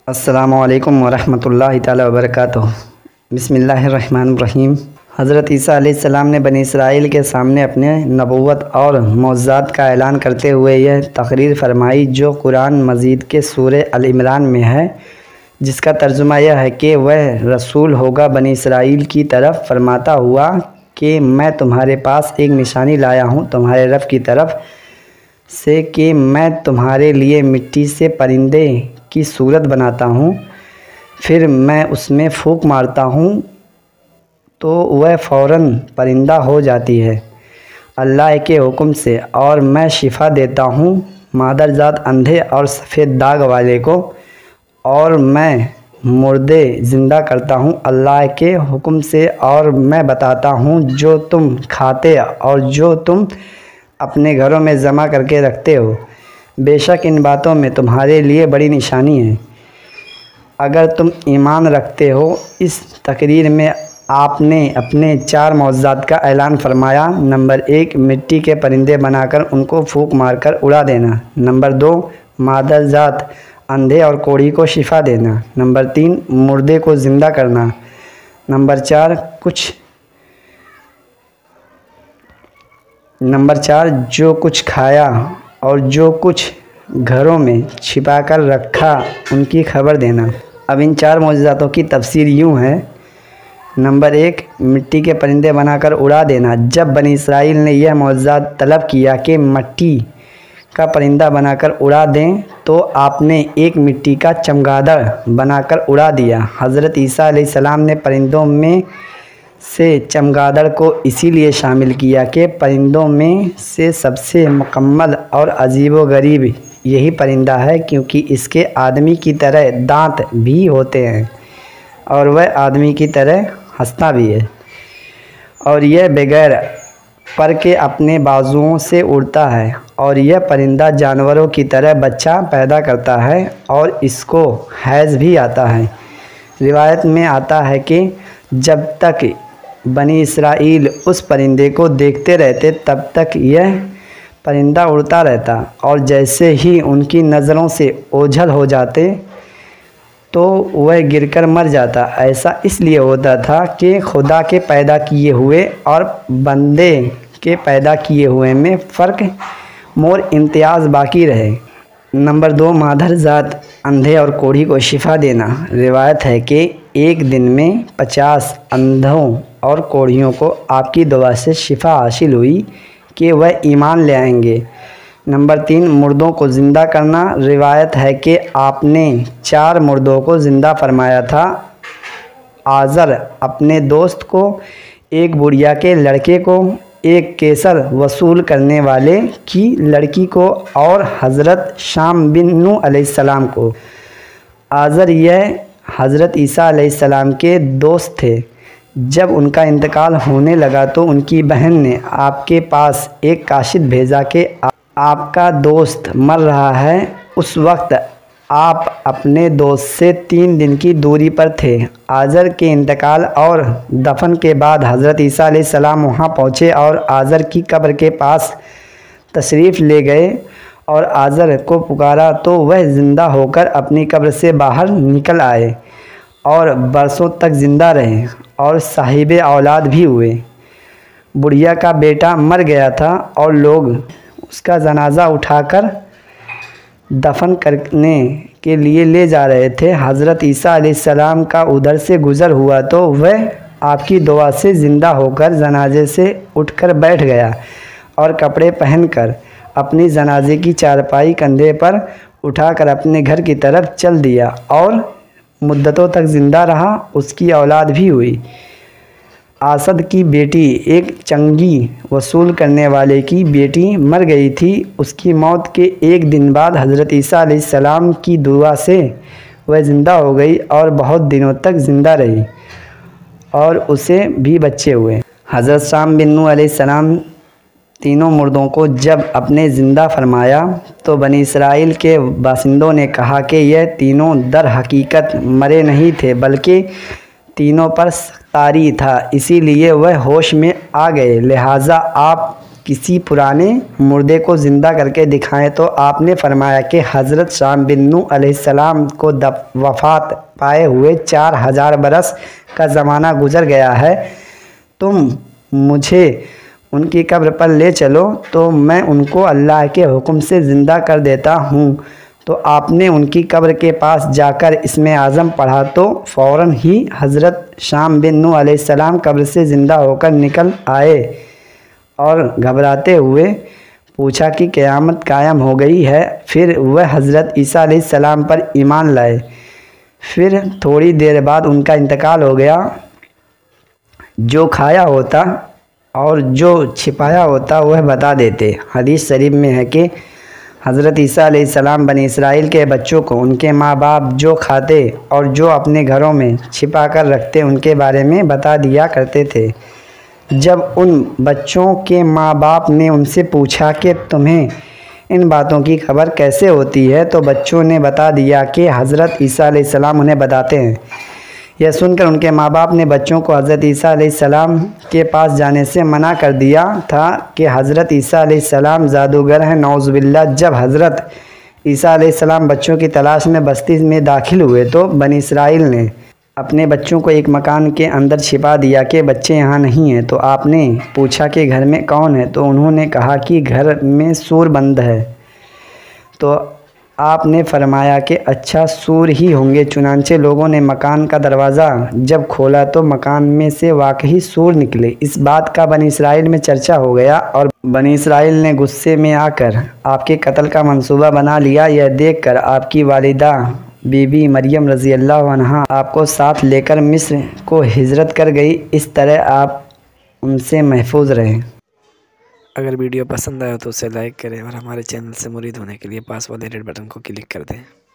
السلام علیکم ورحمۃ اللہ تعالی وبرکاتہ۔ بسم اللہ الرحمن الرحیم۔ حضرت عیسیٰ علیہ السلام نے بنی اسرائیل کے سامنے اپنے نبوت اور معجزات کا اعلان کرتے ہوئے یہ تقریر فرمائی جو قرآن مجید کے سورہ ال عمران میں ہے، جس کا ترجمہ یہ ہے کہ وہ رسول ہوگا بنی اسرائیل کی طرف فرماتا ہوا کہ میں تمہارے پاس ایک نشانی لایا ہوں تمہارے رب کی طرف سے کہ میں تمہارے لیے مٹی سے پرندے کی صورت بناتا ہوں، پھر میں اس میں پھونک مارتا ہوں تو وہ فوراً پرندہ ہو جاتی ہے اللہ کے حکم سے، اور میں شفا دیتا ہوں مادرزاد اندھے اور سفید داغ والے کو، اور میں مردے زندہ کرتا ہوں اللہ کے حکم سے، اور میں بتاتا ہوں جو تم کھاتے اور جو تم اپنے گھروں میں جمع کر کے رکھتے ہو، بے شک ان باتوں میں تمہارے لیے بڑی نشانی ہے اگر تم ایمان رکھتے ہو۔ اس تقریر میں آپ نے اپنے 4 معجزات کا اعلان فرمایا۔ نمبر 1، مٹی کے پرندے بنا کر ان کو پھونک مار کر اڑا دینا۔ نمبر 2، مادرزاد اندھے اور کوڑھی کو شفا دینا۔ نمبر 3، مردے کو زندہ کرنا۔ نمبر 4، جو کچھ کھایا اور جو کچھ گھروں میں چھپا کر رکھا ان کی خبر دینا۔ اب ان 4 معجزاتوں کی تفسیر یوں ہے۔ نمبر 1، مٹی کے پرندے بنا کر اڑا دینا۔ جب بنی اسرائیل نے یہ معجزات طلب کیا کہ مٹی کا پرندہ بنا کر اڑا دیں تو آپ نے ایک مٹی کا چمگادڑ بنا کر اڑا دیا۔ حضرت عیسیٰ علیہ السلام نے پرندوں میں سے چمگادڑ کو اسی لیے شامل کیا کہ پرندوں میں سے سب سے مکمل اور عجیب و غریب یہی پرندہ ہے، کیونکہ اس کے آدمی کی طرح دانت بھی ہوتے ہیں اور وہ آدمی کی طرح ہنستا بھی ہے، اور یہ بغیر پر کے اپنے بازوؤں سے اڑتا ہے، اور یہ پرندہ جانوروں کی طرح بچہ پیدا کرتا ہے اور اس کو حیض بھی آتا ہے۔ روایت میں آتا ہے کہ جب تک بنی اسرائیل اس پرندے کو دیکھتے رہتے تب تک یہ پرندہ اڑتا رہتا، اور جیسے ہی ان کی نظروں سے اوجھل ہو جاتے تو وہ گر کر مر جاتا۔ ایسا اس لیے ہوتا تھا کہ خدا کے پیدا کیے ہوئے اور بندے کے پیدا کیے ہوئے میں فرق مور امتیاز باقی رہے۔ نمبر 2، مادرزاد اندھے اور کوڑھی کو شفا دینا۔ روایت ہے کہ ایک دن میں 50 اندھوں اور کوڑھیوں کو آپ کی دعا سے شفا حاصل ہوئی کہ وہ ایمان لے آئیں گے۔ نمبر 3، مردوں کو زندہ کرنا۔ روایت ہے کہ آپ نے 4 مردوں کو زندہ فرمایا تھا، آزر اپنے دوست کو، ایک بڑھیا کے لڑکے کو، ایک کیسر وصول کرنے والے کی لڑکی کو، اور حضرت شام بن نوح علیہ السلام کو۔ آزر یہ حضرت عیسیٰ علیہ السلام کے دوست تھے۔ جب ان کا انتقال ہونے لگا تو ان کی بہن نے آپ کے پاس ایک کاشت بھیجا کہ آپ کا دوست مر رہا ہے۔ اس وقت آپ اپنے دوست سے 3 دن کی دوری پر تھے۔ آزر کے انتقال اور دفن کے بعد حضرت عیسیٰ علیہ السلام وہاں پہنچے اور آزر کی قبر کے پاس تشریف لے گئے اور آزر کو پکارا تو وہ زندہ ہو کر اپنی قبر سے باہر نکل آئے اور برسوں تک زندہ رہے اور صاحب اولاد بھی ہوئے۔ بڑھیا کا بیٹا مر گیا تھا اور لوگ اس کا جنازہ اٹھا کر دفن کرنے کے لیے لے جا رہے تھے۔ حضرت عیسیٰ علیہ السلام کا ادھر سے گزر ہوا تو وہ آپ کی دعا سے زندہ ہو کر جنازے سے اٹھ کر بیٹھ گیا اور کپڑے پہن کر اپنی جنازے کی چارپائی کندھے پر اٹھا کر اپنے گھر کی طرف چل دیا اور مدتوں تک زندہ رہا۔ اس کی اولاد بھی ہوئی۔ اسد کی بیٹی، ایک چنگی وصول کرنے والے کی بیٹی مر گئی تھی۔ اس کی موت کے ایک دن بعد حضرت عیسیٰ علیہ السلام کی دعا سے وہ زندہ ہو گئی اور بہت دنوں تک زندہ رہی اور اسے بھی بچے ہوئے۔ حضرت شام بن نوح علیہ السلام تینوں مردوں کو جب اپنے زندہ فرمایا تو بنی اسرائیل کے باشندوں نے کہا کہ یہ تینوں در حقیقت مرے نہیں تھے بلکہ تینوں پر سختاری تھا، اسی لیے وہ ہوش میں آ گئے، لہٰذا آپ کسی پرانے مردے کو زندہ کر کے دکھائیں، تو آپ نے فرمایا کہ حضرت شام بن نوح علیہ السلام کو وفات پائے ہوئے 4000 برس کا زمانہ گزر گیا ہے۔ تم مجھے ان کی قبر پر لے چلو تو میں ان کو اللہ کے حکم سے زندہ کر دیتا ہوں۔ تو آپ نے ان کی قبر کے پاس جا کر اسم اعظم پڑھا تو فوراً ہی حضرت شام بن نوح علیہ السلام قبر سے زندہ ہو کر نکل آئے اور گھبراتے ہوئے پوچھا کہ قیامت قائم ہو گئی ہے۔ پھر وہ حضرت عیسیٰ علیہ السلام پر ایمان لائے۔ پھر تھوڑی دیر بعد ان کا انتقال ہو گیا۔ جو کھایا ہوتا اور جو چھپایا ہوتا وہ بتا دیتے۔ حدیث شریف میں ہے کہ حضرت عیسیٰ علیہ السلام بنی اسرائیل کے بچوں کو ان کے ماں باپ جو کھاتے اور جو اپنے گھروں میں چھپا کر رکھتے ان کے بارے میں بتا دیا کرتے تھے۔ جب ان بچوں کے ماں باپ نے ان سے پوچھا کہ تمہیں ان باتوں کی خبر کیسے ہوتی ہے، تو بچوں نے بتا دیا کہ حضرت عیسیٰ علیہ السلام انہیں بتاتے ہیں۔ یہ سن کر ان کے ماں باپ نے بچوں کو حضرت عیسیٰ علیہ السلام کے پاس جانے سے منع کر دیا تھا کہ حضرت عیسیٰ علیہ السلام جادوگر ہیں، نعوذ باللہ۔ جب حضرت عیسیٰ علیہ السلام بچوں کی تلاش میں بستی میں داخل ہوئے تو بنی اسرائیل نے اپنے بچوں کو ایک مکان کے اندر چھپا دیا کہ بچے یہاں نہیں ہیں۔ تو آپ نے پوچھا کہ گھر میں کون ہے، تو انہوں نے کہا کہ گھر میں سور بند ہے۔ تو آپ نے فرمایا کہ اچھا سور ہی ہوں گے۔ چنانچہ لوگوں نے مکان کا دروازہ جب کھولا تو مکان میں سے واقعی سور نکلے۔ اس بات کا بنی اسرائیل میں چرچا ہو گیا اور بنی اسرائیل نے غصے میں آ کر آپ کے قتل کا منصوبہ بنا لیا۔ یہ دیکھ کر آپ کی والدہ بی بی مریم رضی اللہ عنہا آپ کو ساتھ لے کر مصر کو ہجرت کر گئی۔ اس طرح آپ ان سے محفوظ رہے۔ اگر ویڈیو پسند آئے تو اسے لائک کریں اور ہمارے چینل سے مرید ہونے کے لیے پاس والے ریڈ بٹن کو کلک کر دیں۔